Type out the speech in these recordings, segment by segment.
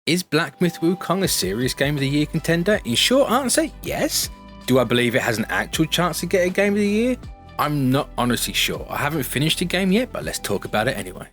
Is Black Myth Wukong a serious Game of the Year contender? In short answer, yes. Do I believe it has an actual chance to get a Game of the Year? I'm not honestly sure. I haven't finished the game yet, but let's talk about it anyway.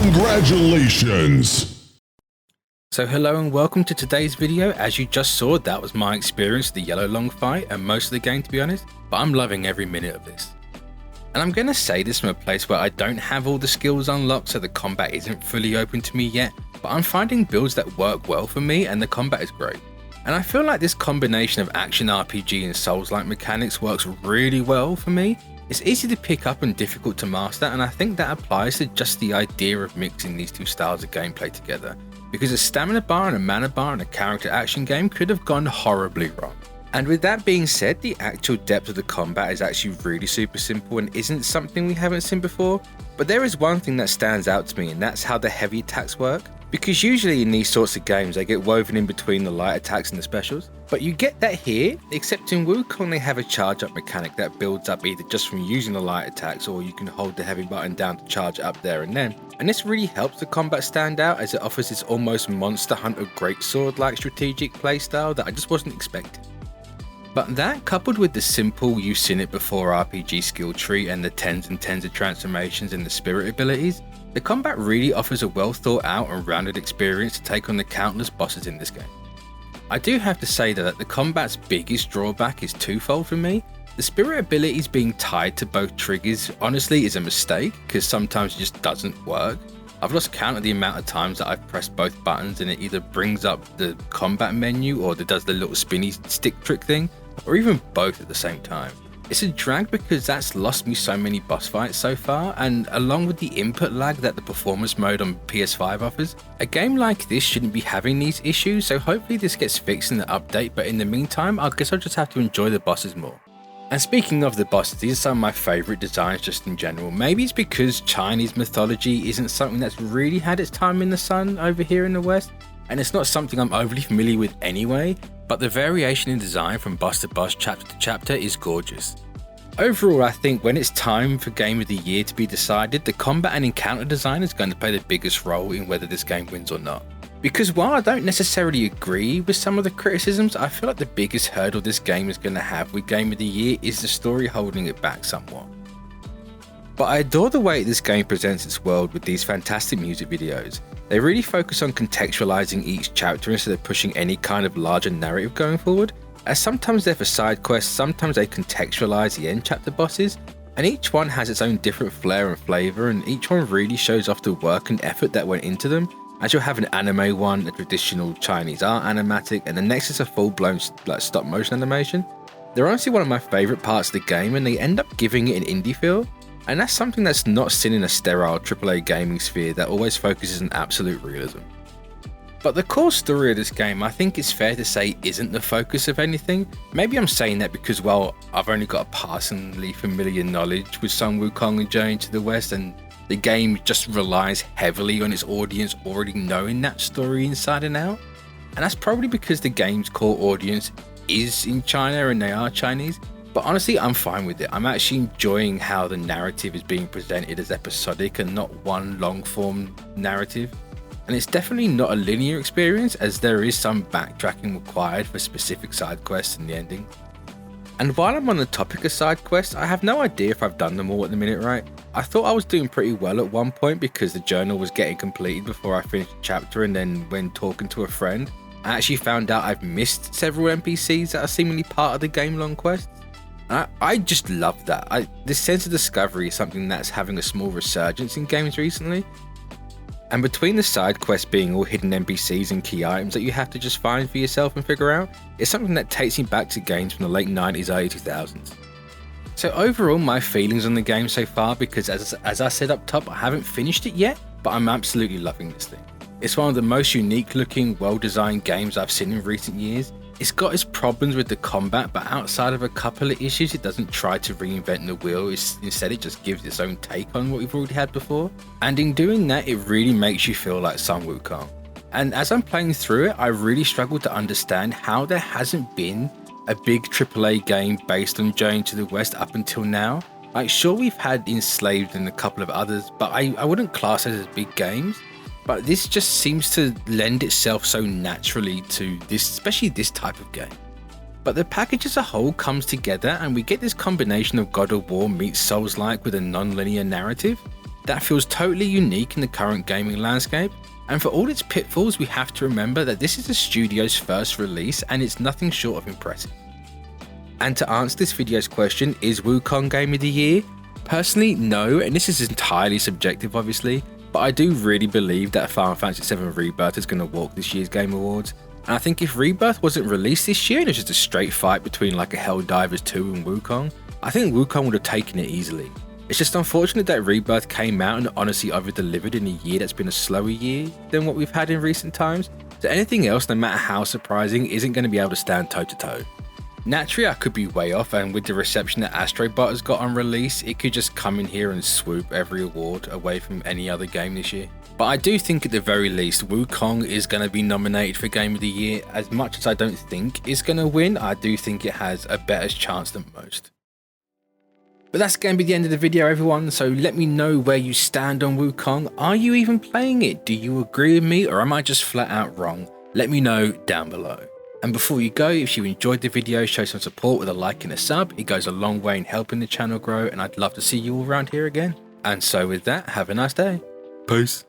Congratulations! So hello and welcome to today's video. As you just saw, that was my experience with the yellow long fight and most of the game, to be honest, but I'm loving every minute of this. And I'm going to say this from a place where I don't have all the skills unlocked, so the combat isn't fully open to me yet, but I'm finding builds that work well for me and the combat is great. And I feel like this combination of action RPG and Souls-like mechanics works really well for me. It's easy to pick up and difficult to master, and I think that applies to just the idea of mixing these two styles of gameplay together, because a stamina bar and a mana bar in a character action game could have gone horribly wrong. And with that being said, the actual depth of the combat is actually really super simple and isn't something we haven't seen before, but there is one thing that stands out to me, and that's how the heavy attacks work. Because usually in these sorts of games they get woven in between the light attacks and the specials, but you get that here, except in Wukong they have a charge up mechanic that builds up either just from using the light attacks, or you can hold the heavy button down to charge up there and then. And this really helps the combat stand out, as it offers this almost Monster Hunter greatsword like strategic playstyle that I just wasn't expecting. But that, coupled with the simple you've seen it before RPG skill tree and the tens and tens of transformations and the spirit abilities, the combat really offers a well thought out and rounded experience to take on the countless bosses in this game. I do have to say that the combat's biggest drawback is twofold for me. The spirit abilities being tied to both triggers honestly is a mistake, because sometimes it just doesn't work. I've lost count of the amount of times that I've pressed both buttons and it either brings up the combat menu or it does the little spinny stick trick thing, or even both at the same time. It's a drag because that's lost me so many boss fights so far, and along with the input lag that the performance mode on PS5 offers, a game like this shouldn't be having these issues, so hopefully this gets fixed in the update, but in the meantime I guess I'll just have to enjoy the bosses more. And speaking of the bosses, these are some of my favourite designs just in general. Maybe it's because Chinese mythology isn't something that's really had its time in the sun over here in the West, and it's not something I'm overly familiar with anyway, but the variation in design from boss to boss, chapter to chapter is gorgeous. Overall, I think when it's time for Game of the Year to be decided, the combat and encounter design is going to play the biggest role in whether this game wins or not. Because while I don't necessarily agree with some of the criticisms, I feel like the biggest hurdle this game is going to have with Game of the Year is the story holding it back somewhat. But I adore the way this game presents its world with these fantastic music videos. They really focus on contextualizing each chapter instead of pushing any kind of larger narrative going forward, as sometimes they're for side quests, sometimes they contextualize the end chapter bosses, and each one has its own different flair and flavour, and each one really shows off the work and effort that went into them, as you'll have an anime one, a traditional Chinese art animatic, and the next is a full-blown stop motion animation. They're honestly one of my favourite parts of the game, and they end up giving it an indie feel. And that's something that's not seen in a sterile AAA gaming sphere that always focuses on absolute realism. But the core story of this game, I think it's fair to say, isn't the focus of anything. Maybe I'm saying that because, well, I've only got a passingly familiar knowledge with Sun Wukong and Journey to the West, and the game just relies heavily on its audience already knowing that story inside and out. And that's probably because the game's core audience is in China and they are Chinese. But honestly, I'm fine with it. I'm actually enjoying how the narrative is being presented as episodic and not one long form narrative. And it's definitely not a linear experience, as there is some backtracking required for specific side quests in the ending. And while I'm on the topic of side quests, I have no idea if I've done them all at the minute right. I thought I was doing pretty well at one point because the journal was getting completed before I finished the chapter, and then when talking to a friend, I actually found out I've missed several NPCs that are seemingly part of the game-long quests. I just love that. This sense of discovery is something that's having a small resurgence in games recently. And between the side quests being all hidden NPCs and key items that you have to just find for yourself and figure out, it's something that takes me back to games from the late 90s, early 2000s. So overall, my feelings on the game so far, because as I said up top, I haven't finished it yet, but I'm absolutely loving this thing. It's one of the most unique looking, well-designed games I've seen in recent years. It's got its problems with the combat, but outside of a couple of issues, it doesn't try to reinvent the wheel. Instead, it just gives its own take on what we've already had before. And in doing that, it really makes you feel like some Wukong. And as I'm playing through it, I really struggle to understand how there hasn't been a big AAA game based on Journey to the West up until now. Like, sure, we've had Enslaved and a couple of others, but I wouldn't class those as big games. But this just seems to lend itself so naturally to this, especially this type of game. But the package as a whole comes together and we get this combination of God of War meets Souls-like with a non-linear narrative that feels totally unique in the current gaming landscape. And for all its pitfalls, we have to remember that this is the studio's first release and it's nothing short of impressive. And to answer this video's question, is Wukong Game of the Year? Personally, no, and this is entirely subjective obviously, but I do really believe that Final Fantasy VII Rebirth is going to walk this year's Game Awards. And I think if Rebirth wasn't released this year and it was just a straight fight between like a Helldivers 2 and Wukong, I think Wukong would have taken it easily. It's just unfortunate that Rebirth came out and honestly over-delivered in a year that's been a slower year than what we've had in recent times, so anything else, no matter how surprising, isn't going to be able to stand toe-to-toe. Naturally, I could be way off, and with the reception that Astrobot has got on release, it could just come in here and swoop every award away from any other game this year. But I do think at the very least, Wukong is going to be nominated for Game of the Year. As much as I don't think it's going to win, I do think it has a better chance than most. But that's going to be the end of the video, everyone, so let me know where you stand on Wukong. Are you even playing it? Do you agree with me, or am I just flat out wrong? Let me know down below. And before you go, if you enjoyed the video, show some support with a like and a sub. It goes a long way in helping the channel grow, and I'd love to see you all around here again. And so with that, have a nice day. Peace.